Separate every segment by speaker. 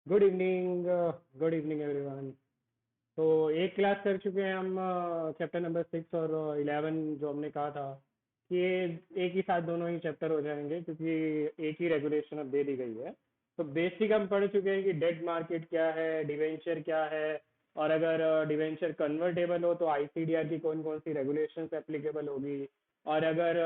Speaker 1: Good evening everyone. तो एक class कर चुके हैं हम चैप्टर नंबर 6 और 11 जो हमने कहा था कि ये एक ही साथ दोनों ही चैप्टर हो जाएंगे क्योंकि एक ही रेगुलेशन अब दे दी गई है। तो बेसिक हम पढ़ चुके हैं कि डेट मार्केट क्या है, डिवेंचर क्या है, और अगर डिवेंचर कन्वर्टेबल हो तो आईसीडीआर की कौन कौन सी रेगुलेशंस एप्लीकेबल होगी, और अगर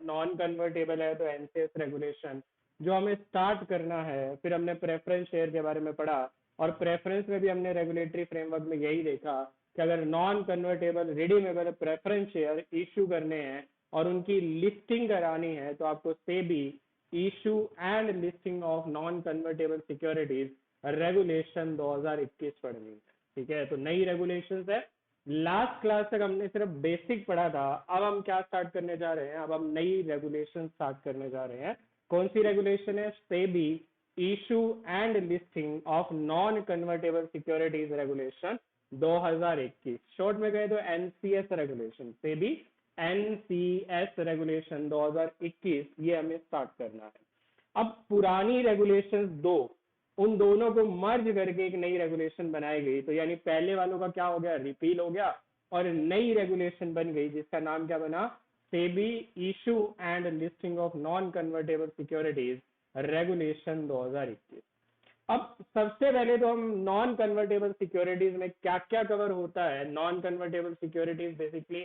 Speaker 1: नॉन कन्वर्टेबल है तो एनसीएस रेगुलेशन जो हमें स्टार्ट करना है। फिर हमने प्रेफरेंस शेयर के बारे में पढ़ा, और प्रेफरेंस में भी हमने रेगुलेटरी फ्रेमवर्क में यही देखा कि अगर non convertible redeemable preference share issue करने हैं और उनकी लिस्टिंग करानी है तो आपको SEBI issue and listing of non convertible securities regulation 2021 पढ़नी है। ठीक है, तो नई रेगुलेशन है। लास्ट क्लास तक हमने सिर्फ बेसिक पढ़ा था, अब हम क्या स्टार्ट करने जा रहे हैं, अब हम नई रेगुलेशन स्टार्ट करने जा रहे हैं। कौन सी रेगुलेशन है? SEBI issue and listing of non convertible securities regulation 2021, short में कहे तो NCS regulation. SEBI NCS regulation 2021 ये हमें स्टार्ट करना है। अब पुरानी रेगुलेशंस दो, उन दोनों को मर्ज करके एक नई रेगुलेशन बनाई गई, तो यानी पहले वालों का क्या हो गया, रिपील हो गया, और नई रेगुलेशन बन गई जिसका नाम क्या बना, SEBI issue and listing of non convertible securities regulation 2021। अब सबसे पहले तो हम नॉन कन्वर्टेबल सिक्योरिटीज में क्या क्या कवर होता है। नॉन कन्वर्टेबल सिक्योरिटीज बेसिकली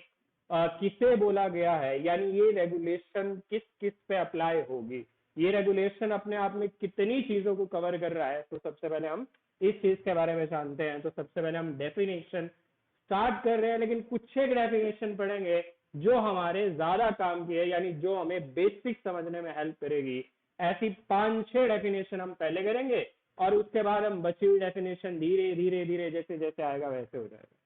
Speaker 1: किसे बोला गया है, यानी ये रेगुलेशन किस किस पे अप्लाई होगी, ये रेगुलेशन अपने आप में कितनी चीजों को कवर कर रहा है। तो सबसे पहले हम इस चीज के बारे में जानते हैं। तो सबसे पहले हम डेफिनेशन स्टार्ट कर रहे हैं, लेकिन कुछ एक डेफिनेशन पढ़ेंगे जो हमारे ज्यादा काम की है, यानी जो हमें बेसिक समझने में हेल्प करेगी। ऐसी 5-6 डेफिनेशन हम पहले करेंगे और उसके बाद हम बची हुई डेफिनेशन धीरे धीरे धीरे जैसे जैसे आएगा वैसे हो जाएगा।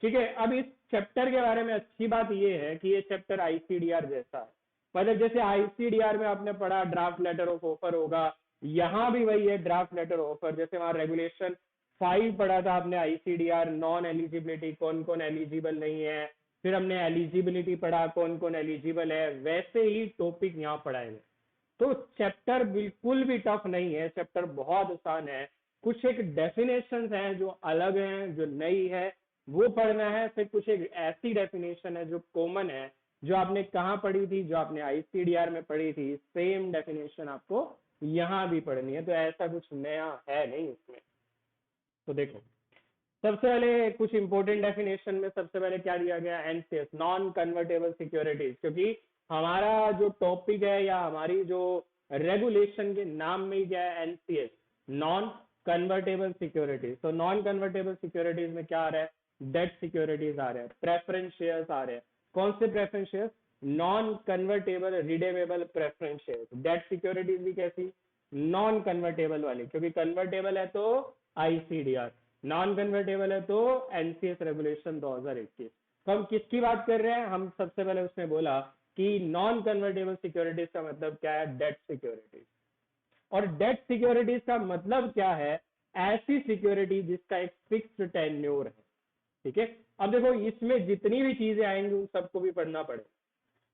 Speaker 1: ठीक है, अब इस चैप्टर के बारे में अच्छी बात यह है कि ये चैप्टर आईसीडीआर जैसा है। मतलब जैसे आईसीडीआर में आपने पढ़ा ड्राफ्ट लेटर ऑफ ऑफर होगा, यहां भी वही है ड्राफ्ट लेटर ऑफ ऑफर। जैसे वहां रेगुलेशन 5 पढ़ा था आपने आईसीडीआर, नॉन एलिजिबिलिटी, कौन कौन एलिजिबल नहीं है। फिर हमने एलिजिबिलिटी पढ़ा, कौन कौन एलिजिबल है। वैसे ही टॉपिक यहाँ पढ़ाएंगे। तो चैप्टर बिल्कुल भी टफ नहीं है, चैप्टर बहुत आसान है। कुछ एक डेफिनेशन हैं जो अलग हैं, जो नई है, वो पढ़ना है। फिर कुछ एक ऐसी डेफिनेशन है जो कॉमन है, जो आपने कहाँ पढ़ी थी, जो आपने आईसीडीआर में पढ़ी थी, सेम डेफिनेशन आपको यहाँ भी पढ़नी है। तो ऐसा कुछ नया है नहीं इसमें। तो देखो, सबसे पहले कुछ इंपॉर्टेंट डेफिनेशन में सबसे पहले क्या दिया गया, एनसीएस नॉन कन्वर्टेबल सिक्योरिटीज। क्योंकि हमारा जो टॉपिक है या हमारी जो रेगुलेशन के नाम में ही क्या है, एनसीएस नॉन कन्वर्टेबल सिक्योरिटीज। तो नॉन कन्वर्टेबल सिक्योरिटीज में क्या आ रहा है, डेट सिक्योरिटीज आ रहे हैं, प्रेफरेंस शेयर्स आ रहे हैं। कौन से preference shares? Non convertible redeemable preference shares. Debt securities भी कैसी, नॉन कन्वर्टेबल वाली, क्योंकि कन्वर्टेबल है तो आईसीडीआर, नॉन कन्वर्टेबल है तो एनसीएस रेगुलेशन 2021। तो हम किसकी बात कर रहे हैं, हम सबसे पहले उसने बोला कि नॉन कन्वर्टेबल सिक्योरिटीज का मतलब क्या है, डेट सिक्योरिटीज। और डेट सिक्योरिटीज का मतलब क्या है, ऐसी सिक्योरिटी जिसका एक फिक्स्ड टेन्योर है। ठीक है, अब देखो इसमें जितनी भी चीजें आएंगी उन सबको भी पढ़ना पड़ेगा।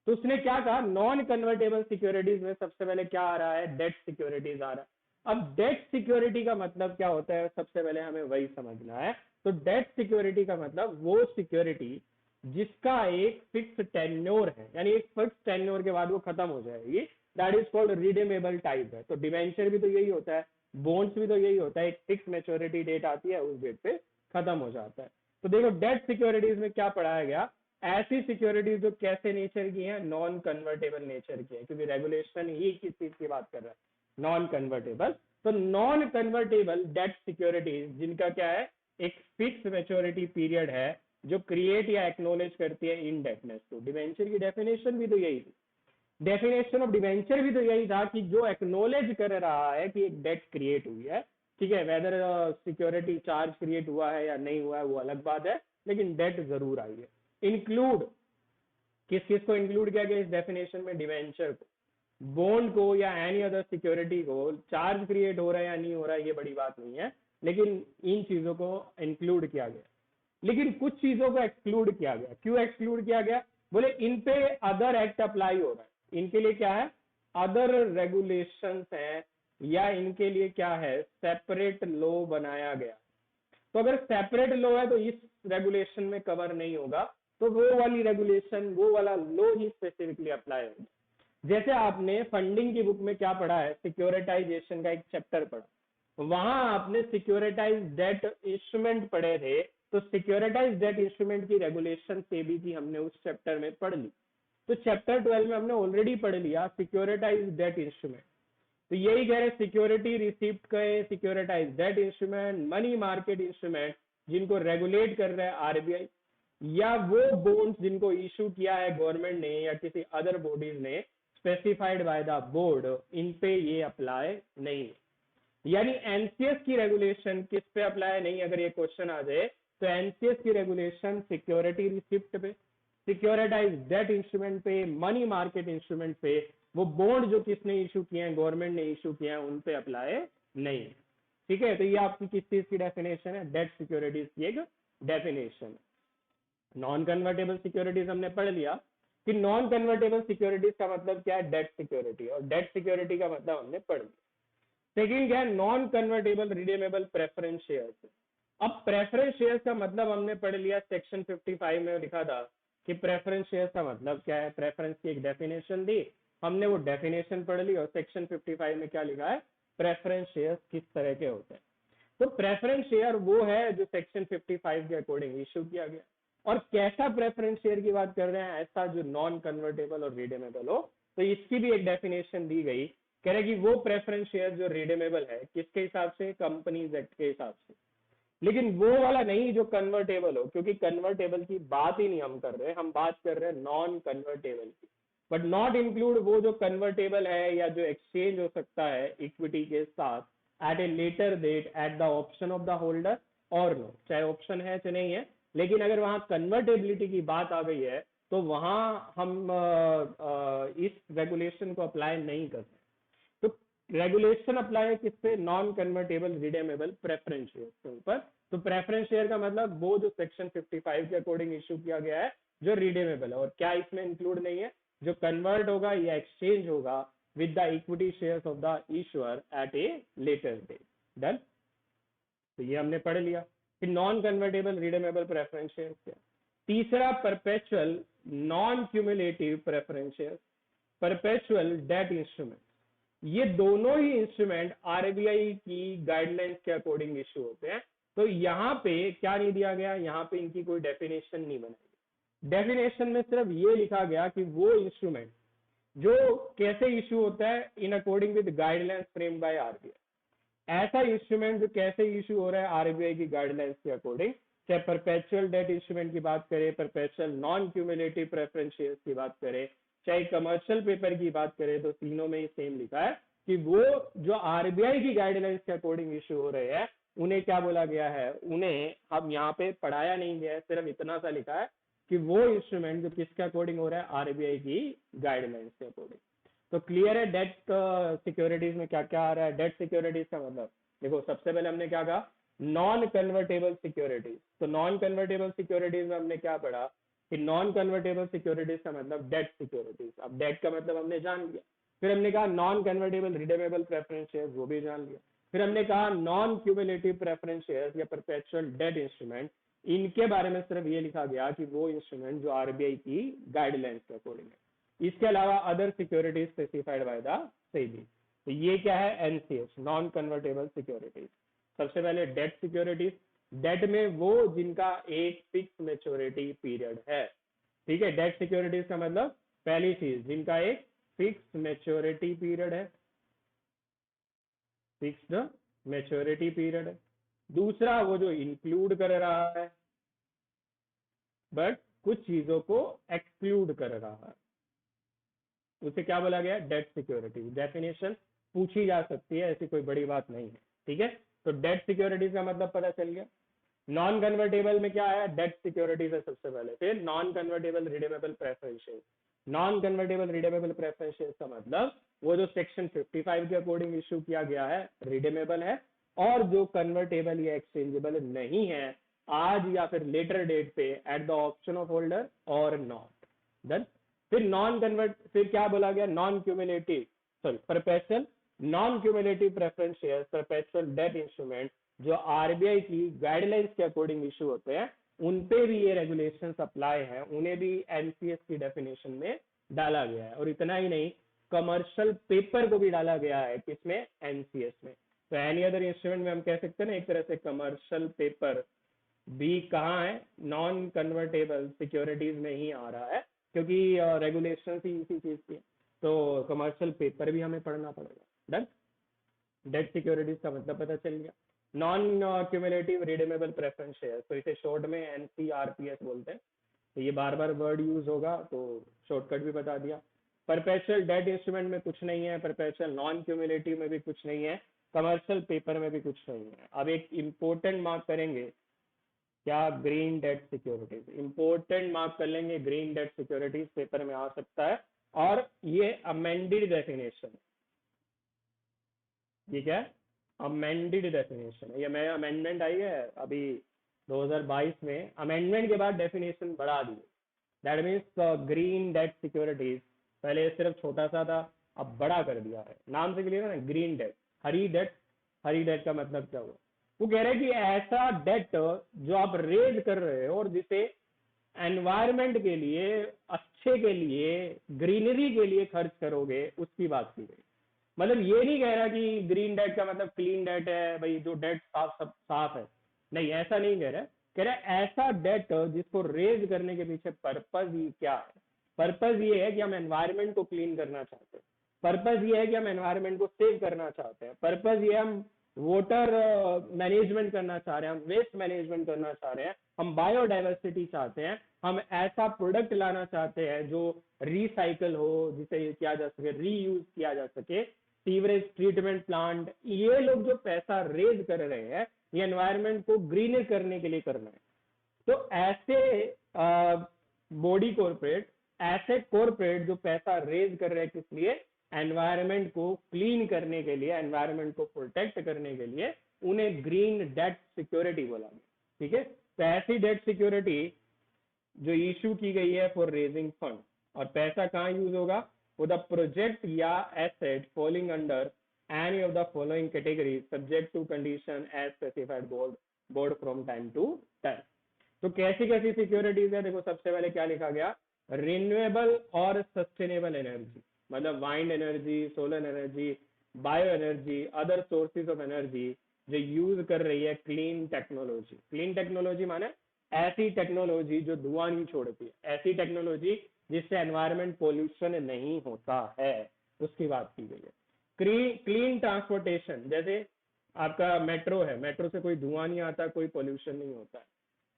Speaker 1: तो उसने क्या कहा, नॉन कन्वर्टेबल सिक्योरिटीज में सबसे पहले क्या आ रहा है, डेट सिक्योरिटीज आ रहा है। अब डेट सिक्योरिटी का मतलब क्या होता है, सबसे पहले हमें वही समझना है। तो डेट सिक्योरिटी का मतलब वो सिक्योरिटी जिसका एक फिक्स टेन्योर है, यानी एक फिक्स टेन्योर के बाद वो खत्म हो जाएगी, that is called redeemable type है। तो डिवेंचर भी तो यही होता है, बॉन्ड्स भी तो यही होता है, एक फिक्स मैच्योरिटी डेट आती है, उस डेट पे खत्म हो जाता है। तो देखो डेट सिक्योरिटीज में क्या पढ़ाया गया, ऐसी सिक्योरिटीज जो कैसे नेचर की है, नॉन कन्वर्टेबल नेचर की है, क्योंकि रेगुलेशन ही किस चीज की बात कर रहा है, नॉन कन्वर्टेबल। तो नॉन कन्वर्टेबल डेट सिक्योरिटीज जिनका क्या है, एक फिक्स मैच्योरिटी पीरियड है, जो क्रिएट या एक्नोलेज करती है इनडेफिनेट। तो डिवेंचर की डेफिनेशन भी तो यही थी, डेफिनेशन ऑफ डिवेंचर भी तो यही था कि जो एक्नोलेज कर रहा है कि एक डेट क्रिएट हुई है। ठीक है, वेदर सिक्योरिटी चार्ज क्रिएट हुआ है या नहीं हुआ है वो अलग बात है, लेकिन डेट जरूर आई है। इंक्लूड किस किस को इंक्लूड किया गया इस डेफिनेशन में, डिवेंचर को, बॉन्ड को या एनी अदर सिक्योरिटी को। चार्ज क्रिएट हो रहा है या नहीं हो रहा है ये बड़ी बात नहीं है, लेकिन इन चीजों को इंक्लूड किया गया। लेकिन कुछ चीजों को एक्सक्लूड किया गया। क्यों एक्सक्लूड किया गया, बोले इन पे अदर एक्ट अप्लाई हो रहा है, इनके लिए क्या है, अदर रेगुलेशंस हैं, या इनके लिए क्या है, सेपरेट लॉ बनाया गया। तो अगर सेपरेट लॉ है तो इस रेगुलेशन में कवर नहीं होगा, तो वो वाली रेगुलेशन, वो वाला लॉ ही स्पेसिफिकली अप्लाई होगा। जैसे आपने फंडिंग की बुक में क्या पढ़ा है, सिक्योरिटाइजेशन का एक चैप्टर पढ़ा, वहां आपने सिक्योरिटाइज डेट इंस्ट्रूमेंट पढ़े थे, तो सिक्योरिटाइज डेट इंस्ट्रूमेंट की रेगुलेशन सेबी की हमने उस चैप्टर में पढ़ ली। तो चैप्टर 12 में हमने ऑलरेडी पढ़ लिया सिक्योरिटाइज डेट इंस्ट्रूमेंट। तो यही कह रहे सिक्योरिटी रिसिप्ट के, securitise debt instrument, money market instrument जिनको रेगुलेट कर रहा है आरबीआई, या वो बॉन्ड्स जिनको इशू किया है गवर्नमेंट ने या किसी अदर बॉडीज ने स्पेसिफाइड बाय द बोर्ड, इन पे ये अप्लाई नहीं है। यानी एनसीएस की रेगुलेशन किस पे अप्लाई नहीं, अगर ये क्वेश्चन आ जाए तो एनसीएस की रेगुलेशन सिक्योरिटी रिसिप्ट पे, सिक्योरिटाइज डेट इंस्ट्रूमेंट पे, मनी मार्केट इंस्ट्रूमेंट पे, वो बॉन्ड जो किसने इशू किए हैं, गवर्नमेंट ने इशू किया है, उन पे अप्लाई नहीं है। ठीक है, तो ये आपकी किस चीज की डेफिनेशन है, डेट सिक्योरिटीज की एक डेफिनेशन। नॉन कन्वर्टेबल सिक्योरिटीज हमने पढ़ लिया कि नॉन कन्वर्टेबल सिक्योरिटीज का मतलब क्या है, डेट सिक्योरिटी, और डेट सिक्योरिटी का मतलब हमने पढ़ लिया। सेकंड क्या है, non convertible redeemable preference shares. अब प्रेफरेंस शेयर्स का मतलब हमने पढ़ लिया, सेक्शन 55 में लिखा था कि प्रेफरेंस शेयर्स का मतलब क्या है, प्रेफरेंस की एक डेफिनेशन दी, हमने वो डेफिनेशन पढ़ ली, और सेक्शन 55 में क्या लिखा है, प्रेफरेंस शेयर्स किस तरह के होते हैं। तो प्रेफरेंस शेयर वो है जो सेक्शन 55 के अकॉर्डिंग इशू किया गया, और कैसा प्रेफरेंस शेयर की बात कर रहे हैं, ऐसा जो नॉन कन्वर्टेबल और रिडीमेबल हो। तो इसकी भी एक डेफिनेशन दी गई, कह रहे कि वो प्रेफरेंस शेयर जो रिडीमेबल है, किसके हिसाब से, कंपनीज एक्ट के हिसाब से, लेकिन वो वाला नहीं जो कन्वर्टेबल हो, क्योंकि कन्वर्टेबल की बात ही नहीं हम कर रहे, हम बात कर रहे हैं नॉन कन्वर्टेबल की। बट नॉट इंक्लूड वो जो कन्वर्टेबल है या जो एक्सचेंज हो सकता है इक्विटी के साथ at a later date at the option of the holder और नो, चाहे ऑप्शन है चाहे नहीं है, लेकिन अगर वहां कन्वर्टेबिलिटी की बात आ गई है तो वहां हम इस रेगुलेशन को अप्लाई नहीं करते। तो रेगुलेशन अप्लाई है किस पे, non convertible redeemable preference share के ऊपर। तो प्रेफरेंस शेयर का मतलब वो जो सेक्शन 55 के अकॉर्डिंग इशू किया गया है जो रिडीमेबल है, और क्या इसमें इंक्लूड नहीं है, जो कन्वर्ट होगा या एक्सचेंज होगा with the equity shares of the issuer at a later date. Done, तो ये हमने पढ़ लिया। फिर non convertible redeemable preference share क्या। तीसरा, perpetual non cumulative preference share, perpetual debt instrument. ये दोनों ही इंस्ट्रूमेंट आरबीआई की गाइडलाइंस के अकॉर्डिंग इशू होते हैं। तो यहाँ पे क्या नहीं दिया गया, यहाँ पे इनकी कोई डेफिनेशन नहीं बनाई। डेफिनेशन में सिर्फ ये लिखा गया कि वो इंस्ट्रूमेंट जो कैसे इशू होता है, in according with guidelines frame by RBI. ऐसा इंस्ट्रूमेंट जो कैसे इशू हो रहा है आरबीआई की गाइडलाइंस के अकॉर्डिंग, चाहे परपेचुअल डेट इंस्ट्रूमेंट की बात करें, perpetual non cumulative preference shares की बात करें, चाहे कमर्शियल पेपर की बात करें, तो तीनों में ही सेम लिखा है कि वो जो आरबीआई की गाइडलाइंस के अकॉर्डिंग इशू हो रहे हैं, उन्हें क्या बोला गया है, उन्हें हम यहाँ पे पढ़ाया नहीं गया है, सिर्फ इतना सा लिखा है कि वो इंस्ट्रूमेंट जो किसके अकॉर्डिंग हो रहा है, आरबीआई की गाइडलाइंस के अकॉर्डिंग। तो क्लियर है डेट सिक्योरिटीज में क्या क्या आ रहा है। डेट सिक्योरिटीज का मतलब देखो, सबसे पहले हमने क्या कहा, नॉन कन्वर्टेबल सिक्योरिटीज। तो नॉन कन्वर्टेबल सिक्योरिटीज में हमने क्या पढ़ा कि नॉन कन्वर्टेबल सिक्योरिटीज का मतलब डेट सिक्योरिटीज। अब डेट का मतलब हमने जान लिया। फिर हमने कहा non convertible redeemable preference share, वो भी जान लिया। फिर हमने कहा नॉन क्यूमुलेटिव प्रेफरेंस शेयर या परपेचुअल डेट इंस्ट्रूमेंट, इनके बारे में सिर्फ ये लिखा गया कि वो इंस्ट्रूमेंट जो आरबीआई की गाइडलाइंस के अकॉर्डिंग है। इसके अलावा other securities specified by the SEBI. तो ये क्या है, एनसीएस, नॉन कन्वर्टेबल सिक्योरिटीज। सबसे पहले डेट सिक्योरिटीज, डेट में वो जिनका एक फिक्स मेच्योरिटी पीरियड है। ठीक है, डेट सिक्योरिटीज का मतलब पहली चीज, जिनका एक फिक्स मेच्योरिटी पीरियड है, फिक्स्ड मेच्योरिटी पीरियड है। दूसरा, वो जो इंक्लूड कर रहा है बट कुछ चीजों को एक्सक्लूड कर रहा है, उसे क्या बोला गया, डेट सिक्योरिटी। डेफिनेशन पूछी जा सकती है, ऐसी कोई बड़ी बात नहीं है। ठीक है, तो डेट सिक्योरिटीज का मतलब पता चल गया। नॉन कन्वर्टेबल में क्या है, डेट सिक्योरिटीज है सबसे पहले। फिर non convertible redeemable preference share. Non convertible redeemable preference share का मतलब वो जो सेक्शन 55 के अकॉर्डिंग इशू किया गया है, रिडीमेबल है, और जो कन्वर्टेबल या एक्सचेंजेबल नहीं है आज या फिर लेटर डेट पे eight the option of holder और नॉट। देन फिर नॉन कन्वर्ट, फिर क्या बोला गया, non cumulative, sorry perpetual non cumulative preference share perpetual debt instrument जो आरबीआई की गाइडलाइंस के अकॉर्डिंग इशू होते हैं, उन पे भी ये रेगुलेशंस अप्लाई है, उन्हें भी एनसीएस की डेफिनेशन में डाला गया है। और इतना ही नहीं, कमर्शियल पेपर को भी डाला गया है किसमें, एनसीएस में। तो एनी अदर इंस्ट्रूमेंट में हम कह सकते हैं ना एक तरह से कमर्शियल पेपर भी कहाँ है, नॉन कन्वर्टेबल सिक्योरिटीज में ही आ रहा है, क्योंकि रेगुलेशन ही इसी चीज की है। तो कमर्शियल पेपर भी हमें पढ़ना पड़ेगा। डन, डेट सिक्योरिटीज का मतलब पता चल गया। Non cumulative redeemable preference share, तो इसे शॉर्ट में एनसीआरपीएस बोलते हैं। तो ये बार बार वर्ड यूज होगा तो शॉर्टकट भी बता दिया। परपेचुअल डेट इंस्ट्रूमेंट में कुछ नहीं है, परपेचुअल नॉन क्यूमुलेटिव में भी कुछ नहीं है, कमर्शियल पेपर में भी कुछ नहीं है। अब एक इंपॉर्टेंट मार्क करेंगे, क्या, green debt securities, important mark कर लेंगे, ग्रीन डेट सिक्योरिटीज पेपर में आ सकता है। और ये अमेंडेड डेफिनेशन, ये क्या है, अमेंडेड डेफिनेशन है। ये मैं अमेंडमेंट आई है अभी 2022 में, अमेंडमेंट के बाद डेफिनेशन बढ़ा दी। That means green debt securities पहले सिर्फ छोटा सा था, अब बड़ा कर दिया है। नाम से क्लियर है ना, ग्रीन डेट, हरी डेट। हरी डेट का मतलब क्या हुआ, वो कह रहे हैं कि ऐसा डेट जो आप रेज कर रहे हो और जिसे एनवायरमेंट के लिए, अच्छे के लिए, ग्रीनरी के लिए खर्च करोगे, उसकी बात की गई। मतलब ये नहीं कह रहा कि ग्रीन डेट का मतलब क्लीन डेट है भाई, जो डेट साफ सब साफ है, नहीं ऐसा नहीं कह रहा। कह रहा है ऐसा डेट जिसको रेज करने के पीछे पर्पज ही क्या है। पर्पज ये है कि हम एनवायरनमेंट को क्लीन करना चाहते हैं, पर्पज ये है कि हम एनवायरनमेंट को सेव करना चाहते हैं, पर्पज ये हम वाटर मैनेजमेंट करना चाह रहे हैं, हम वेस्ट मैनेजमेंट करना चाह रहे हैं, हम बायोडाइवर्सिटी चाहते हैं, हम ऐसा प्रोडक्ट लाना चाहते हैं जो रिसाइकल हो, जिसे किया जा सके, रीयूज किया जा सके, सीवरेज ट्रीटमेंट प्लांट। ये लोग जो पैसा रेज कर रहे हैं, ये एनवायरनमेंट को ग्रीनर करने के लिए करना है। तो ऐसे बॉडी कॉर्पोरेट, ऐसे कॉर्पोरेट जो पैसा रेज कर रहे हैं किस लिए, एनवायरनमेंट को क्लीन करने के लिए, एनवायरनमेंट को प्रोटेक्ट करने के लिए, उन्हें ग्रीन डेट सिक्योरिटी बोला गया। ठीक है, तो ऐसी डेट सिक्योरिटी जो इशू की गई है फॉर रेजिंग फंड, और पैसा कहाँ यूज होगा, for the project या asset falling under any of the following categories subject to condition as specified board from time to time। तो कैसी कैसी सिक्योरिटीज है, देखो सबसे पहले क्या लिखा गया, रिन्यूएबल और सस्टेनेबल एनर्जी, मतलब wind energy, solar energy, bio energy, other sources of energy जो यूज कर रही है क्लीन टेक्नोलॉजी। क्लीन टेक्नोलॉजी माने ऐसी टेक्नोलॉजी जो धुआं नहीं छोड़ती है, ऐसी टेक्नोलॉजी जिससे एनवायरमेंट पोल्यूशन नहीं होता है, उसकी बात की गई है। क्लीन ट्रांसपोर्टेशन, जैसे आपका मेट्रो है, मेट्रो से कोई धुआं नहीं आता, कोई पोल्यूशन नहीं होता है।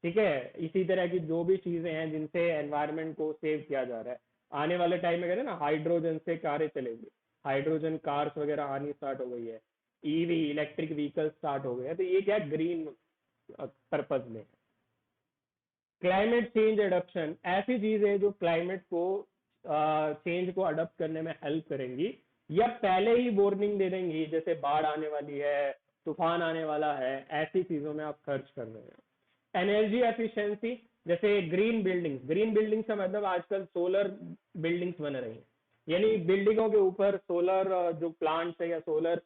Speaker 1: ठीक है, इसी तरह की जो भी चीजें हैं जिनसे एनवायरनमेंट को सेव किया जा रहा है। आने वाले टाइम में कहते हैं ना, हाइड्रोजन से कारें चलेगी, हाइड्रोजन कार्स वगैरह आनी स्टार्ट हो गई है, ईवी इलेक्ट्रिक व्हीकल स्टार्ट हो गए हैं, तो ये क्या ग्रीन पर्पज में। क्लाइमेट चेंज एडप्शन, ऐसी चीजें जो क्लाइमेट को चेंज को अडॉप्ट करने में हेल्प करेंगी या पहले ही वार्निंग दे देंगी, जैसे बाढ़ आने वाली है, तूफान आने वाला है, ऐसी चीजों में आप खर्च कर रहे हैं। एनर्जी एफिशिएंसी, जैसे ग्रीन बिल्डिंग्स, ग्रीन बिल्डिंग्स का मतलब आजकल सोलर बिल्डिंग्स बन रही हैं, यानी बिल्डिंगों के ऊपर सोलर जो प्लांट्स है या सोलर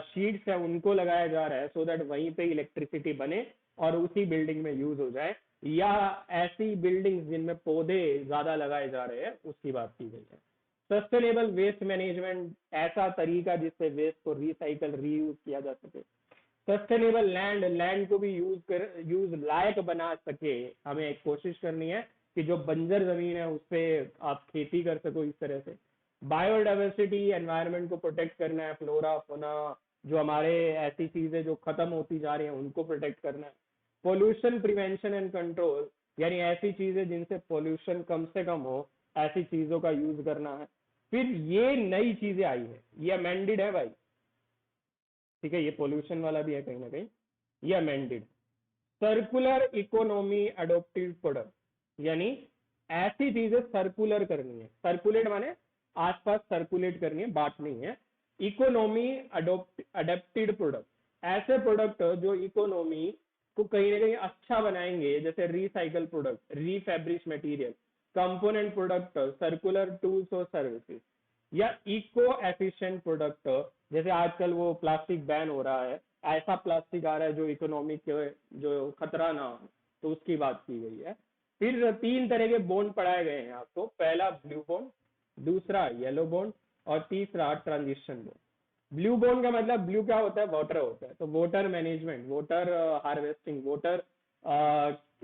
Speaker 1: शीट्स है उनको लगाया जा रहा है, सो दैट वहीं पे इलेक्ट्रिसिटी बने और उसी बिल्डिंग में यूज हो जाए। या ऐसी बिल्डिंग्स जिनमें पौधे ज्यादा लगाए जा रहे हैं, उसकी बात की गई है। सस्टेनेबल वेस्ट मैनेजमेंट, ऐसा तरीका जिससे वेस्ट को रिसाइकल रीयूज किया जा सके। सस्टेनेबल लैंड, लैंड को भी यूज लायक बना सके, हमें एक कोशिश करनी है कि जो बंजर जमीन है उस पर आप खेती कर सको इस तरह से। बायोडाइवर्सिटी, एनवायरनमेंट को प्रोटेक्ट करना है, फ्लोरा फोना जो हमारे ऐसी चीजें जो खत्म होती जा रही हैं उनको प्रोटेक्ट करना है। पोल्यूशन प्रिवेंशन एंड कंट्रोल, यानी ऐसी चीजें जिनसे पोल्यूशन कम से कम हो, ऐसी चीजों का यूज करना है। फिर ये नई चीजें आई है, ये अमेंडेड है भाई, ठीक है, ये पोल्यूशन वाला भी है कहीं ना कहीं, ये amended. Circular economy adopted product, यानी ऐसी चीजें सर्कुलर करनी है, सर्कुलेट माने आसपास सर्कुलेट करनी है, बांटनी है। इकोनॉमी अडोप्टेड प्रोडक्ट, ऐसे प्रोडक्ट जो इकोनॉमी को कहीं ना कहीं अच्छा बनाएंगे, जैसे recycle product, refurbish material, component product, circular tools और सर्विसेज। या इको एफिशिएंट प्रोडक्ट, जैसे आजकल वो प्लास्टिक बैन हो रहा है, ऐसा प्लास्टिक आ रहा है जो इकोनॉमिक जो खतरा ना हो, तो उसकी बात की गई है। फिर तीन तरह के बॉन्ड पढ़ाए गए हैं आपको, पहला ब्लू बॉन्ड, दूसरा येलो बॉन्ड, और तीसरा ट्रांजिशन बॉन्ड। ब्लू बॉन्ड का मतलब, ब्लू क्या होता है, वाटर होता है, तो water management, water harvesting, water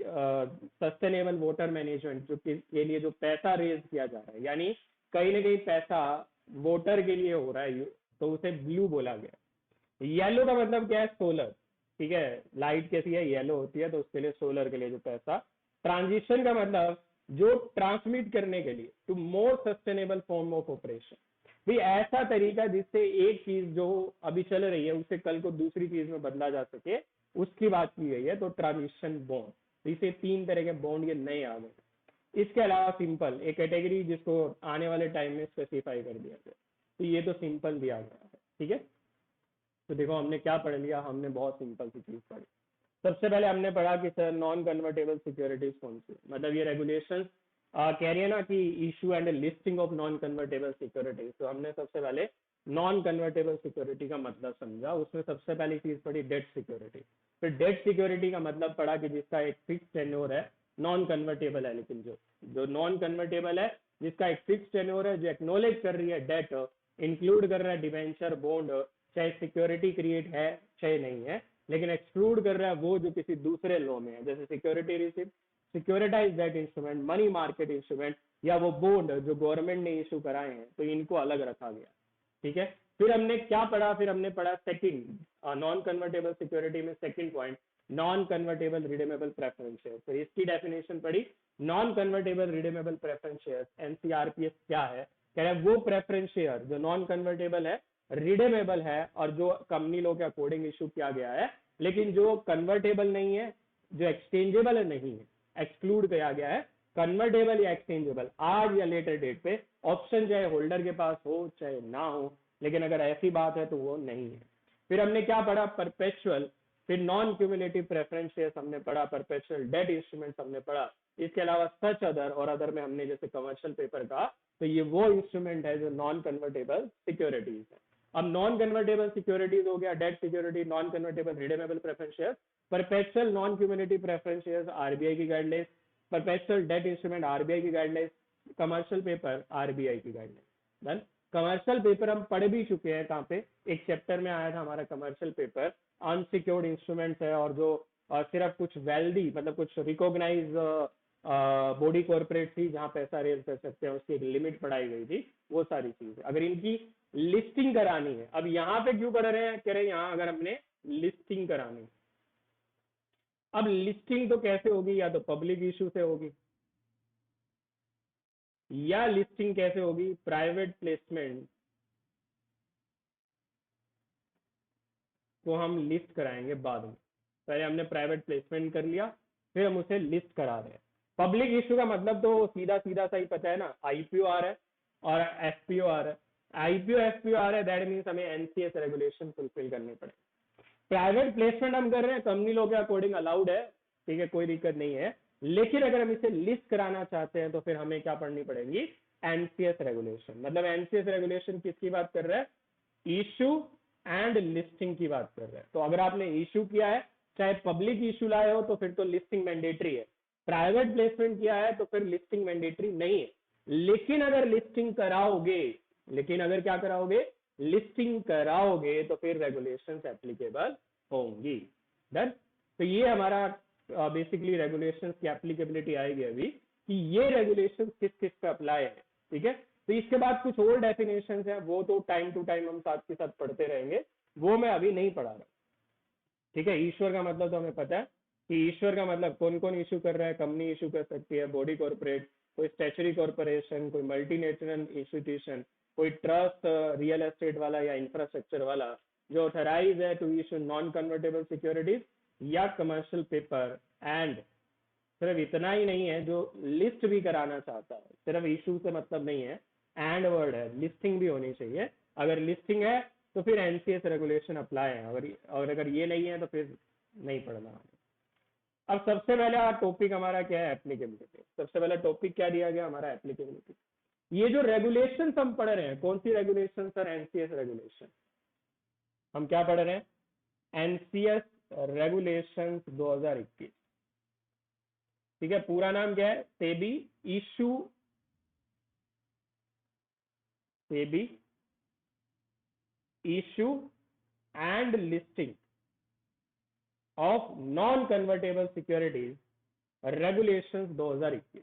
Speaker 1: sustainable water management जो के लिए जो पैसा रेज किया जा रहा है, यानी कहीं ना कहीं पैसा वाटर के लिए हो रहा है, तो उसे ब्लू बोला गया। येलो का मतलब क्या है, सोलर, ठीक है, लाइट कैसी है, येलो होती है, तो उसके लिए सोलर के लिए जो पैसा। ट्रांजिशन का मतलब जो ट्रांसमिट करने के लिए, to more sustainable form of operation, भी ऐसा तरीका जिससे एक चीज जो अभी चल रही है उसे कल को दूसरी चीज में बदला जा सके, उसकी बात की गई है, तो ट्रांजिशन बॉन्ड। इसे तीन तरह के बॉन्ड ये नए आ गए। इसके अलावा सिंपल एक कैटेगरी जिसको आने वाले टाइम में स्पेसिफाई कर दिया गया, तो ये तो सिंपल दिया गया है, ठीक है। तो देखो हमने क्या पढ़ लिया, हमने बहुत सिंपल सी चीज पढ़ी। सबसे पहले हमने पढ़ा कि सर नॉन कन्वर्टेबल सिक्योरिटीज कौन सी, मतलब ये रेगुलेशन कह रही है ना कि issue and listing of non convertible securities, तो हमने सबसे पहले नॉन कन्वर्टेबल सिक्योरिटी का मतलब समझा। उसमें सबसे पहली चीज पढ़ी डेट सिक्योरिटी। फिर डेट सिक्योरिटी का मतलब पढ़ा कि जिसका एक फिक्स टेन्योर है, नॉन कन्वर्टेबल है, लेकिन जो जो नॉन कन्वर्टेबल है, जिसका एक फिक्स टेन्योर है, जो एक्नोलेज कर रही है डेट, इंक्लूड कर रहा है डिवेंचर बॉन्ड, चाहे सिक्योरिटी क्रिएट है चाहे नहीं है, लेकिन एक्सक्लूड कर रहा है वो जो किसी दूसरे लॉ में है, जैसे security receipt, securitise debt instrument, money market instrument, या वो बॉन्ड जो गवर्नमेंट ने इशू कराए हैं, तो इनको अलग रखा गया, ठीक है। फिर हमने क्या पढ़ा, फिर हमने पढ़ा सेकंड नॉन कन्वर्टेबल सिक्योरिटी में second point, non convertible redeemable preference share. तो इसकी डेफिनेशन पढ़ी, non convertible redeemable preference share, NCRPS क्या है, कह रहे हैं वो प्रेफरेंस शेयर जो नॉन कन्वर्टेबल है, रिडेमेबल है, और जो कंपनी लॉ के अकॉर्डिंग इशू किया गया है, लेकिन जो कन्वर्टेबल नहीं है, जो एक्सचेंजेबल नहीं है, एक्सक्लूड किया गया है। कन्वर्टेबल या एक्सचेंजेबल आज या लेटर डेट पे ऑप्शन चाहे होल्डर के पास हो चाहे ना हो, लेकिन अगर ऐसी बात है तो वो नहीं है। फिर हमने क्या पढ़ा, परपेचुअल, फिर नॉन क्यूमुलेटिव प्रेफरेंस शेयर हमने पढ़ा, परपेचुअल डेट इंस्ट्रूमेंट हमने पढ़ा। इसके अलावा सच अदर, और अदर में हमने जैसे कमर्शियल पेपर का, तो ये वो इंस्ट्रूमेंट है जो नॉन कन्वर्टेबल सिक्योरिटीज है। अब नॉन कन्वर्टेबल सिक्योरिटीज हो गया, debt security, non convertible redeemable preference share, perpetual non cumulative preference share RBI की guidelines, perpetual debt instrument RBI की गाइडलाइंस, कमर्शियल पेपर आरबीआई की गाइडलाइंस। डन। कमर्शियल पेपर हम पढ़ भी चुके हैं, कहाँ पे, एक चैप्टर में आया था हमारा कमर्शियल पेपर, अनसिक्योर्ड इंस्ट्रूमेंट्स है, और जो सिर्फ कुछ वेल्दी, मतलब कुछ रिकॉग्नाइज बॉडी कॉर्पोरेट थी जहां पैसा रेज कर सकते हैं, उसकी एक लिमिट पढ़ाई गई थी, वो सारी चीजें। अगर इनकी लिस्टिंग करानी है, अब यहाँ पे क्यों पढ़ रहे हैं, कह रहे हैं यहाँ अगर हमने लिस्टिंग करानी है, अब लिस्टिंग तो कैसे होगी, या तो पब्लिक इशू से होगी, या लिस्टिंग कैसे होगी, प्राइवेट प्लेसमेंट को हम लिस्ट कराएंगे बाद में। पहले हमने प्राइवेट प्लेसमेंट कर लिया, फिर हम उसे लिस्ट करा रहे हैं। पब्लिक इशू का मतलब तो सीधा सीधा सा ही पता है ना, आईपीओ आ रहा है और एफपीओ आ रहा है। आईपीओ एफपीओ आ रहा है, दैट मीन्स हमें एनसीएस रेगुलेशन फुलफिल करने पड़े। प्राइवेट प्लेसमेंट हम कर रहे हैं, कंपनी लॉ के अकॉर्डिंग अलाउड है, ठीक है, कोई दिक्कत नहीं है। लेकिन अगर हम इसे लिस्ट कराना चाहते हैं तो फिर हमें क्या पढ़नी पड़ेगी, एनसीएस रेगुलेशन। मतलब एनसीएस रेगुलेशन किसकी बात कर रहा है, इशू एंड लिस्टिंग की बात कर रहे हैं। तो अगर आपने इशू किया है, चाहे पब्लिक इशू लाए हो, तो फिर तो लिस्टिंग मैंडेटरी है। प्राइवेट प्लेसमेंट किया है तो फिर लिस्टिंग मैंडेटरी नहीं है। लेकिन अगर लिस्टिंग कराओगे, लेकिन अगर क्या कराओगे, लिस्टिंग कराओगे, तो फिर रेगुलेशंस एप्लीकेबल होंगी। डन। तो ये हमारा बेसिकली रेगुलेशंस की एप्लीकेबिलिटी आएगी अभी, कि ये रेगुलेशंस किस किस पे अप्लाई है, ठीक है। तो इसके बाद कुछ और डेफिनेशन है, वो तो टाइम टू टाइम हम साथ के साथ पढ़ते रहेंगे, वो मैं अभी नहीं पढ़ा रहा, ठीक है। ईश्वर का मतलब तो हमें पता है कि ईश्वर का मतलब कौन कौन इशू कर रहा है, कंपनी इशू कर सकती है, बॉडी कॉर्पोरेट, कोई स्टैचुरी कॉर्पोरेशन, कोई मल्टीनेशनल इंस्टीट्यूशन, कोई ट्रस्ट, रियल एस्टेट वाला या इंफ्रास्ट्रक्चर वाला जो ऑथराइज है to issue non convertible securities या कमर्शियल पेपर। एंड सिर्फ इतना ही नहीं है, जो लिस्ट भी कराना चाहता है, सिर्फ इशू से मतलब नहीं है, एंड वर्ड है, लिस्टिंग भी होनी चाहिए। अगर लिस्टिंग है तो फिर एनसीएस रेगुलेशन अप्लाई है, अगर ये नहीं है तो फिर नहीं पढ़ना। अब सबसे पहला टॉपिक हमारा क्या है, एप्लीकेबिलिटी। सबसे पहला टॉपिक क्या दिया गया हमारा, एप्लीकेबिलिटी। ये जो रेगुलेशन हम पढ़ रहे हैं, कौन सी रेगुलेशन सर? NCS regulation. हम क्या पढ़ रहे हैं? NCS regulation 2021। ठीक है, पूरा नाम क्या है? SEBI issue, SEBI issue and listing of non convertible securities regulations 2021।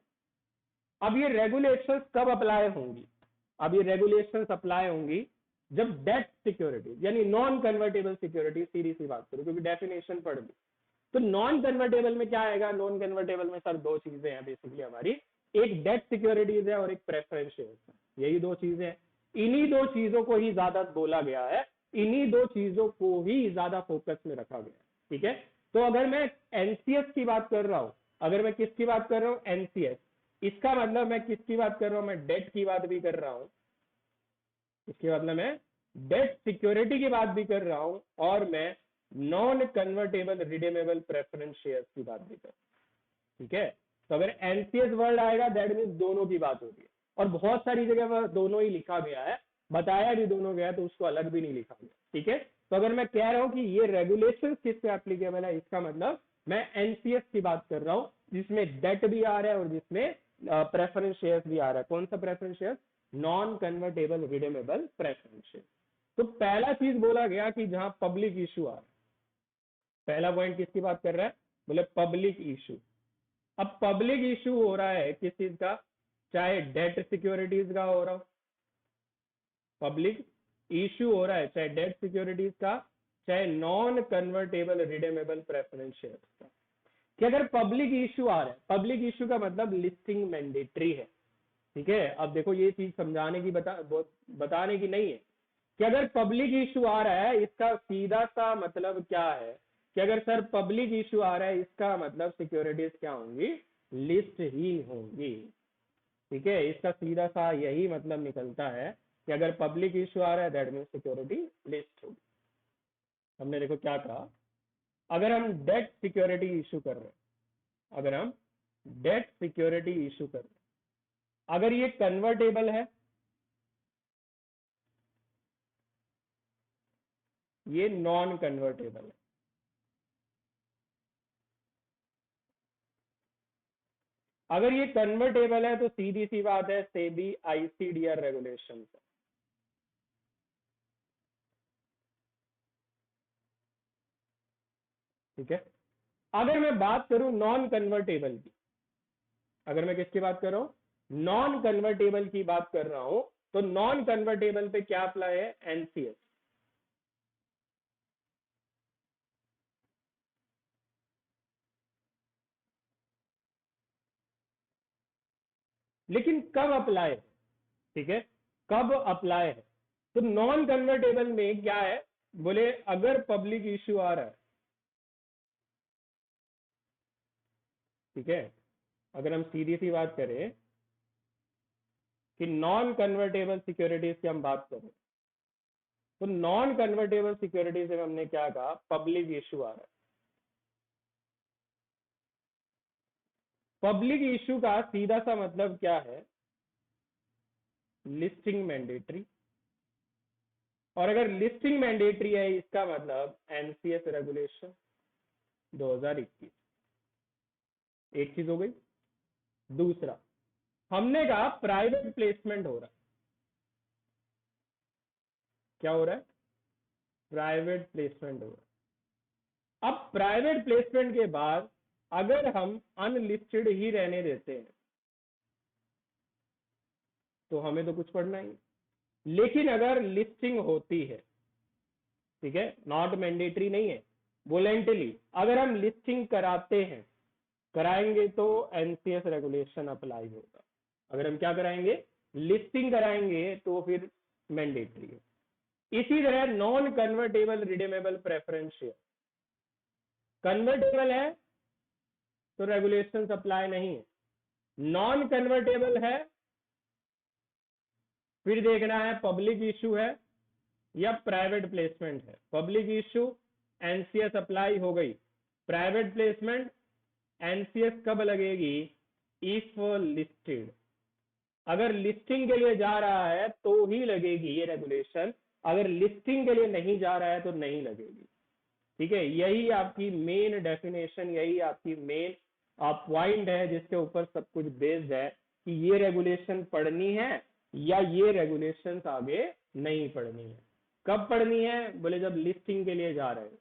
Speaker 1: अब ये रेगुलेशंस कब अप्लाई होंगी? अब ये रेगुलेशंस अप्लाई होंगी जब डेट सिक्योरिटीज यानी नॉन कन्वर्टेबल सिक्योरिटीज, सीधी सी बात करूं क्योंकि डेफिनेशन पढ़ ली। तो नॉन कन्वर्टेबल में क्या आएगा? नॉन कन्वर्टेबल में सर दो चीजें हैं बेसिकली हमारी, एक डेट सिक्योरिटीज है और एक प्रेफरेंस शेयर्स है। यही दो चीजें हैं, इन्हीं दो चीजों को ही ज्यादा बोला गया है, इन्हीं दो चीजों को ही ज्यादा फोकस में रखा गया है। ठीक है, तो अगर मैं एनसीएस की बात कर रहा हूं, अगर मैं किसकी बात कर रहा हूं? एनसीएस, इसका मतलब मैं किसकी बात कर रहा हूं? मैं डेट की बात भी कर रहा हूं, इसके मतलब मैं डेट सिक्योरिटी की बात भी कर रहा हूं, और मैं non convertible redeemable preference shares की बात भी कर रहा हूं। ठीक है, तो अगर एनसीएस वर्ड आएगा दैट मीन दोनों की बात होगी, और बहुत सारी जगह पर दोनों ही लिखा गया है, बताया भी दोनों गया, तो उसको अलग भी नहीं लिखा गया। ठीक है, तो अगर मैं कह रहा हूं कि ये रेगुलेशन किस पे एप्लीकेबल है, इसका मतलब मैं एनसीएस की बात कर रहा हूं, जिसमें डेट भी आ रहा है और जिसमें प्रेफरेंस शेयर्स भी आ रहा है। कौन सा preference share? Non convertible redeemable preference share. तो पहला चीज बोला गया कि जहां पब्लिक इशू आ रहा है, पहला पॉइंट किसकी बात कर रहा है? बोले पब्लिक इशू। अब पब्लिक इशू हो रहा है किस चीज का? चाहे डेट सिक्योरिटीज का हो रहा हो, पब्लिक इशू हो रहा है चाहे डेट सिक्योरिटीज का, चाहे non convertible redeemable preference shares का। कि अगर पब्लिक इशू आ रहा है, पब्लिक इशू का मतलब लिस्टिंग मैंडेटरी है। ठीक है, अब देखो ये चीज समझाने की बताने की नहीं है कि अगर पब्लिक इशू आ रहा है इसका सीधा सा मतलब क्या है कि अगर सर पब्लिक इशू आ रहा है इसका मतलब सिक्योरिटीज क्या होंगी? लिस्ट ही होंगी। ठीक है, इसका सीधा सा यही मतलब निकलता है कि अगर पब्लिक इशू आ रहा है दैट मीन सिक्योरिटी लिस्ट होगी। हमने देखो क्या कहा, अगर हम डेट सिक्योरिटी इशू कर रहे हैं, अगर हम डेट सिक्योरिटी इशू कर रहे हैं, अगर ये कन्वर्टेबल है, ये नॉन कन्वर्टेबल है, अगर ये कन्वर्टेबल है तो सीधी सी बात है सेबी आईसीडीआर रेगुलेशन है। ठीक है, अगर मैं बात करूं नॉन कन्वर्टेबल की, अगर मैं किसकी बात कर रहा हूं? नॉन कन्वर्टेबल की बात कर रहा हूं, तो नॉन कन्वर्टेबल पे क्या अप्लाई है? एनसीएस। लेकिन कब अप्लाई है? ठीक है, कब अप्लाई है? तो नॉन कन्वर्टेबल में क्या है? बोले अगर पब्लिक इश्यू आ रहा है, ठीक है, अगर हम सीधी सी बात करें कि नॉन कन्वर्टेबल सिक्योरिटीज की हम बात करें, तो नॉन कन्वर्टेबल सिक्योरिटीज में हमने क्या कहा? पब्लिक इश्यू आ रहा है। पब्लिक इश्यू का सीधा सा मतलब क्या है? Listing mandatory. और अगर लिस्टिंग मैंडेटरी है इसका मतलब एनसीएस रेगुलेशन 2021। एक चीज हो गई। दूसरा, हमने कहा प्राइवेट प्लेसमेंट हो रहा है। क्या हो रहा है? प्राइवेट प्लेसमेंट हो रहा है। अब प्राइवेट प्लेसमेंट के बाद अगर हम अनलिस्टेड ही रहने देते हैं तो हमें तो कुछ पढ़ना ही, लेकिन अगर लिस्टिंग होती है, ठीक है, नॉट मैंडेटरी नहीं है, वोलेंटली अगर हम लिस्टिंग कराते हैं, कराएंगे तो एनसीएस रेगुलेशन अप्लाई होगा। अगर हम क्या कराएंगे? लिस्टिंग कराएंगे तो फिर मैंडेटरी है। इसी तरह non convertible redeemable preference share, convertible है तो रेगुलेशंस अप्लाई नहीं है, नॉन कन्वर्टेबल है फिर देखना है पब्लिक इशू है या प्राइवेट प्लेसमेंट है। पब्लिक इशू एनसीएस अप्लाई हो गई, प्राइवेट प्लेसमेंट एनसीएस कब लगेगी? If listed. अगर लिस्टिंग के लिए जा रहा है तो ही लगेगी ये रेगुलेशन, अगर लिस्टिंग के लिए नहीं जा रहा है तो नहीं लगेगी। ठीक है, यही आपकी मेन डेफिनेशन, यही आपकी मेन पॉइंट है जिसके ऊपर सब कुछ बेस्ड है कि ये रेगुलेशन पढ़नी है या ये रेगुलेशन आगे नहीं पढ़नी है। कब पढ़नी है बोले, जब लिस्टिंग के लिए जा रहे हैं।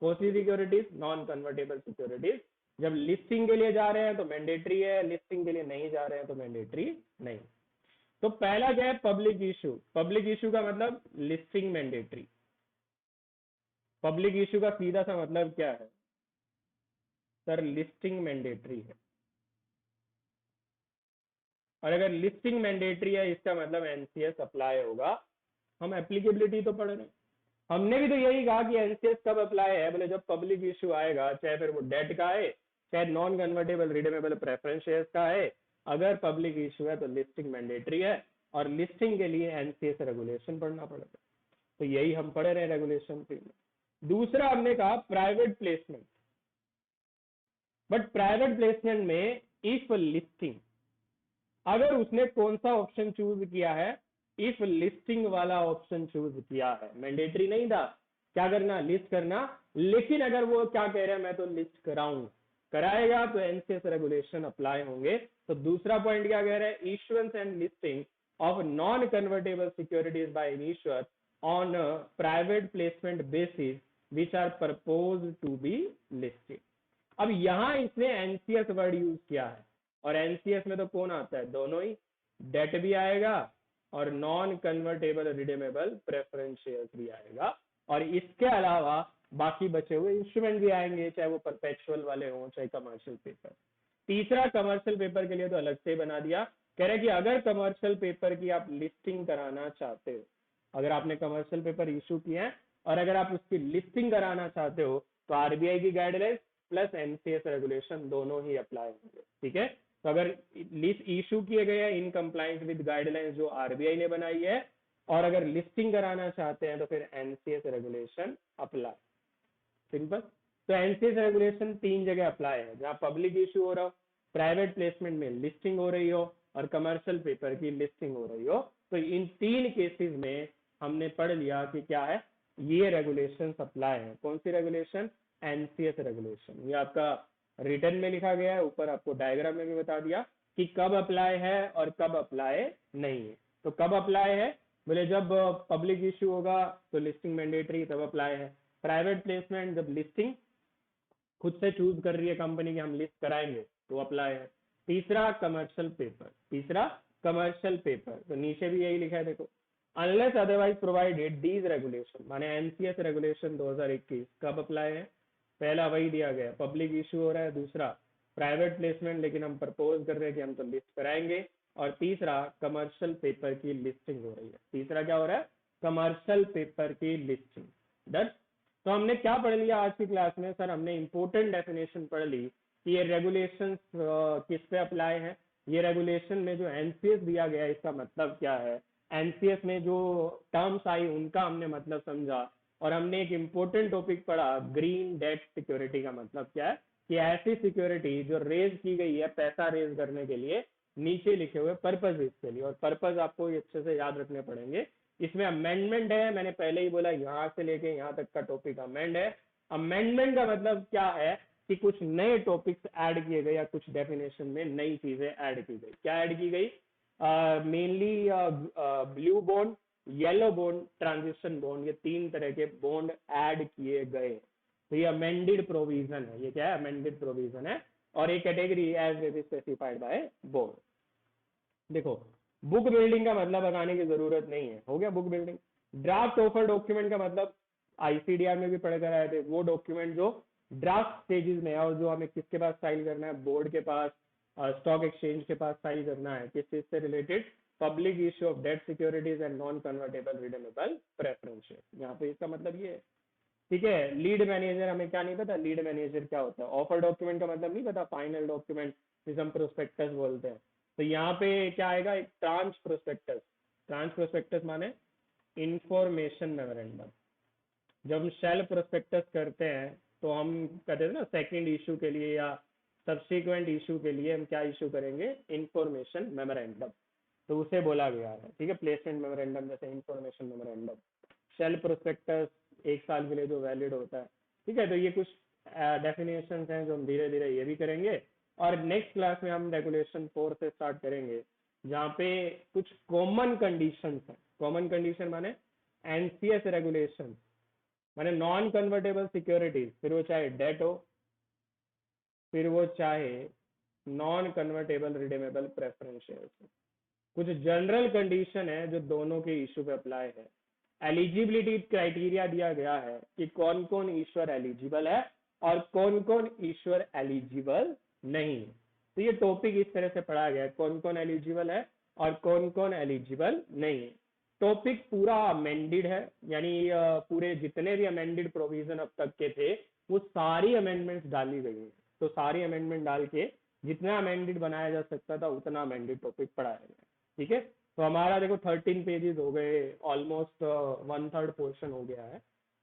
Speaker 1: कौन सी सिक्योरिटीज? Non convertible securities. जब लिस्टिंग के लिए जा रहे हैं तो मैंडेटरी है, लिस्टिंग के लिए नहीं जा रहे हैं तो मैंडेटरी नहीं। तो पहला क्या है? Public issue. पब्लिक इशू का मतलब लिस्टिंग मैंडेटरी। पब्लिक इशू का सीधा सा मतलब क्या है सर? लिस्टिंग मैंडेटरी है। और अगर लिस्टिंग मैंडेटरी है इसका मतलब एनसीएस अप्लाई होगा। हम एप्लीकेबिलिटी तो पढ़ रहे हैं, हमने भी तो यही कहा कि एनसीएस कब अप्लाई है बोले, जब पब्लिक इशू आएगा, चाहे फिर वो डेट का है, चाहे non convertible redeemable preference shares का है। अगर पब्लिक इशू है तो लिस्टिंग मैंडेटरी है, और लिस्टिंग के लिए एनसीएस रेगुलेशन पढ़ना पड़ेगा। तो यही हम पढ़ रहे हैं रेगुलेशन 3 में। दूसरा हमने कहा private placement. But private placement में इफ लिस्टिंग, अगर उसने कौन सा ऑप्शन चूज किया है? इफ लिस्टिंग वाला ऑप्शन चूज किया है। मैंडेटरी नहीं था, क्या करना? लिस्ट करना। लेकिन अगर वो क्या कह रहे हैं, मैं तो लिस्ट कराऊंगा, कराएगा तो एनसीएस रेगुलेशन अप्लाई होंगे। तो दूसरा पॉइंट क्या कह रहा है? Issuance and listing of non convertible securities by an issuer on private placement basis which are propose to be listed. अब यहां इसने एनसीएस वर्ड यूज किया है, और एनसीएस में तो कौन आता है? दोनों ही, डेट भी आएगा और non convertible redeemable preference shares भी आएगा, और इसके अलावा बाकी बचे हुए इंस्ट्रूमेंट भी आएंगे, चाहे वो परपेचुअल वाले हों चाहे कमर्शियल पेपर। तीसरा कमर्शियल पेपर के लिए तो अलग से बना दिया, कह रहे कि अगर कमर्शियल पेपर की आप लिस्टिंग कराना चाहते हो, अगर आपने कमर्शियल पेपर इशू किया है और अगर आप उसकी लिस्टिंग कराना चाहते हो, तो आरबीआई की गाइडलाइंस प्लस एनसीएस रेगुलेशन दोनों ही अप्लाई होंगे। ठीक है, तो अगर लिस्ट इशू किए गए हैं इन कंप्लाइंस विद गाइडलाइंस जो आरबीआई ने बनाई है, और अगर लिस्टिंग कराना चाहते हैं तो फिर एनसीएस रेगुलेशन अप्लाई। सिंपल। तो एनसीएस रेगुलेशन 3 जगह अप्लाई है, जहां पब्लिक इशू हो रहा हो, प्राइवेट प्लेसमेंट में लिस्टिंग हो रही हो, और कमर्शियल पेपर की लिस्टिंग हो रही हो। तो इन 3 केसेस में हमने पढ़ लिया कि क्या है, ये रेगुलेशन अप्लाई है। कौन सी रेगुलेशन? NCS regulation. ये आपका रिटर्न में लिखा गया है, ऊपर आपको डायग्राम में भी बता दिया कि कब अप्लाई है और कब अप्लाई नहीं है। तो कब अप्लाई है बोले, जब पब्लिक इशू होगा तो लिस्टिंग मैंडेटरी, तब अप्लाई है। प्राइवेट प्लेसमेंट जब लिस्टिंग खुद से चूज कर रही है कंपनी की हम लिस्ट कराएंगे तो अप्लाई है। तीसरा कमर्शियल पेपर, तीसरा कमर्शियल पेपर, तो नीचे भी यही लिखा है देखो, unless otherwise provided these regulation, माने एनसीएस रेगुलेशन 2021 कब अप्लाई है? पहला वही दिया गया, पब्लिक इशू हो रहा है। दूसरा प्राइवेट प्लेसमेंट, लेकिन हम प्रपोज कर रहे हैं कि हम तो लिस्ट कराएंगे। और तीसरा कमर्शियल पेपर की लिस्टिंग हो रही है। तीसरा क्या हो रहा है? कमर्शियल पेपर की लिस्टिंग। डन। तो हमने क्या पढ़ लिया आज की क्लास में सर? हमने इंपोर्टेंट डेफिनेशन पढ़ ली कि ये रेगुलेशंस किस पे अप्लाई है, ये रेगुलेशन में जो एनसीएस दिया गया है इसका मतलब क्या है, एनसीएस में जो टर्म्स आई उनका हमने मतलब समझा, और हमने एक इंपॉर्टेंट टॉपिक पढ़ा, ग्रीन डेट सिक्योरिटी का मतलब क्या है, कि ऐसी सिक्योरिटी जो रेज की गई है पैसा रेज करने के लिए, नीचे लिखे हुए पर्पज इसके लिए, और पर्पज आपको अच्छे से याद रखने पड़ेंगे। इसमें अमेंडमेंट है, मैंने पहले ही बोला यहाँ से लेके यहाँ तक का टॉपिक अमेंड है। अमेंडमेंट का मतलब क्या है कि कुछ नए टॉपिक्स ऐड किए गए, या कुछ डेफिनेशन में नई चीजें ऐड की गई। क्या ऐड की गई? Mainly blue bond, yellow bond, transition bond, ये 3 तरह के बॉन्ड ऐड किए गए। तो ये अमेंडेड प्रोविजन है, ये क्या है? अमेंडेड प्रोविजन है, और एक category as specified by board. देखो, बुक बिल्डिंग का मतलब बताने की जरूरत नहीं है, हो गया book building. Draft offer document का मतलब आईसीडीआर में भी पढ़ कर आए थे, वो डॉक्यूमेंट जो ड्राफ्ट स्टेजेस में है और जो हमें किसके पास फाइल करना है? बोर्ड के पास, स्टॉक एक्सचेंज के पास फाइल करना है। किस चीज से related? Public issue of debt securities and non convertible redeemable preference share. यहाँ पे इसका मतलब ये है। ठीक है, लीड मैनेजर हमें क्या नहीं पता, लीड मैनेजर क्या होता है। ऑफर डॉक्यूमेंट का मतलब नहीं पता, फाइनल डॉक्यूमेंट जिसे हम प्रोस्पेक्टस बोलते हैं। तो यहाँ पे क्या आएगा? एक ट्रांस प्रोस्पेक्टस। ट्रांस प्रोस्पेक्टस माने इंफॉर्मेशन मेमोरेंडम। जब हम शेल प्रोस्पेक्टस करते हैं तो हम कहते हैं ना, सेकंड इशू के लिए या सब्सिक्वेंट इशू के लिए हम क्या इशू करेंगे? Information memorandum. तो उसे बोला गया है, ठीक है। प्लेसमेंट मेमोरेंडम जैसे इंफॉर्मेशन मेमोरेंडम, शेल प्रोस्पेक्टस 1 साल के लिए जो वैलिड होता है, ठीक है। तो ये कुछ डेफिनेशन हैं जो हम धीरे धीरे ये भी करेंगे, और नेक्स्ट क्लास में हम रेगुलेशन 4 से स्टार्ट करेंगे, जहाँ पे कुछ कॉमन कंडीशंस हैं। कॉमन कंडीशन माने एनसीएस रेगुलेशन, माने नॉन कन्वर्टेबल सिक्योरिटीज, फिर वो चाहे डेट हो, फिर वो चाहे non convertible redeemable preference shares हो। कुछ जनरल कंडीशन है जो दोनों के इशू पे अप्लाई है। एलिजिबिलिटी क्राइटेरिया दिया गया है कि कौन कौन इश्यूर एलिजिबल है और कौन कौन इश्यूर एलिजिबल नहीं है। तो ये टॉपिक इस तरह से पढ़ा गया है, कौन कौन एलिजिबल है और कौन कौन एलिजिबल नहीं है। टॉपिक पूरा अमेंडेड है, यानी पूरे जितने भी अमेंडेड प्रोविजन अब तक के थे वो सारी अमेंडमेंट्स डाली गई है। तो सारी अमेंडमेंट डाल के जितना अमेंडेड बनाया जा सकता था उतना अमेंडेड टॉपिक पढ़ाया गया, ठीक है। तो हमारा देखो 13 पेजेस हो गए, ऑलमोस्ट 1/3 पोर्शन हो गया है,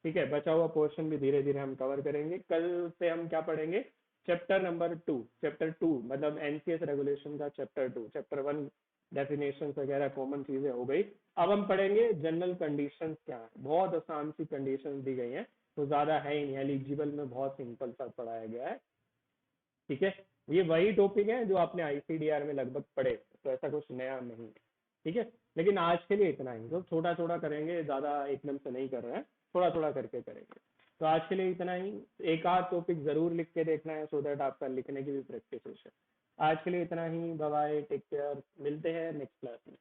Speaker 1: ठीक है। बचा हुआ पोर्शन भी धीरे धीरे हम कवर करेंगे। कल से हम क्या पढ़ेंगे, चैप्टर नंबर 2, चैप्टर 2 मतलब एनसीएस रेगुलेशन का चैप्टर 2। चैप्टर 1 डेफिनेशन वगैरह कॉमन चीजें हो गई। अब हम पढ़ेंगे जनरल कंडीशंस क्या है। बहुत आसान सी कंडीशंस दी गई हैं, तो ज्यादा है ही नहीं, एलिजिबल में बहुत सिंपल सा पढ़ाया गया है, ठीक है। ये वही टॉपिक है जो आपने आईसीडीआर में लगभग पढ़े, तो ऐसा कुछ नया नहीं है, ठीक है। लेकिन आज के लिए इतना ही, तो छोटा छोटा करेंगे, ज्यादा एकदम से नहीं कर रहे हैं, थोड़ा थोड़ा करके करेंगे। तो आज के लिए इतना ही। एक आध टॉपिक जरूर लिख के देखना है, सो दैट आपका लिखने की भी प्रैक्टिस हो। आज के लिए इतना ही, बाय बाय, टेक केयर, मिलते हैं नेक्स्ट क्लास में।